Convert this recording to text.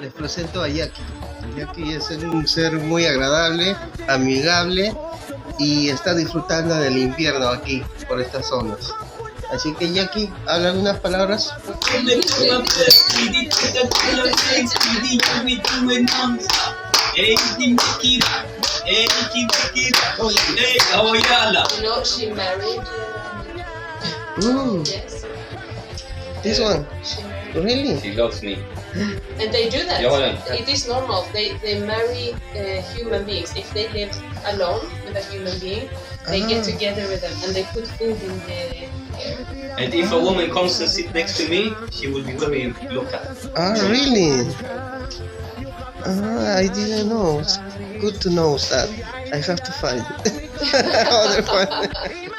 les presento a Jacky. Jacky es un ser muy agradable, amigable y está disfrutando del invierno aquí, por estas zonas. Así que Jacky, habla unas palabras. She married. Yes. This one, She married. really? She loves me. And they do that. Yeah. It is normal. They marry human beings. If they live alone with a human being, they get together with them and they put food in the air. And if a woman comes and sit next to me, she will be very looked at. Really? I didn't know. It's good to know that. I have to find other one.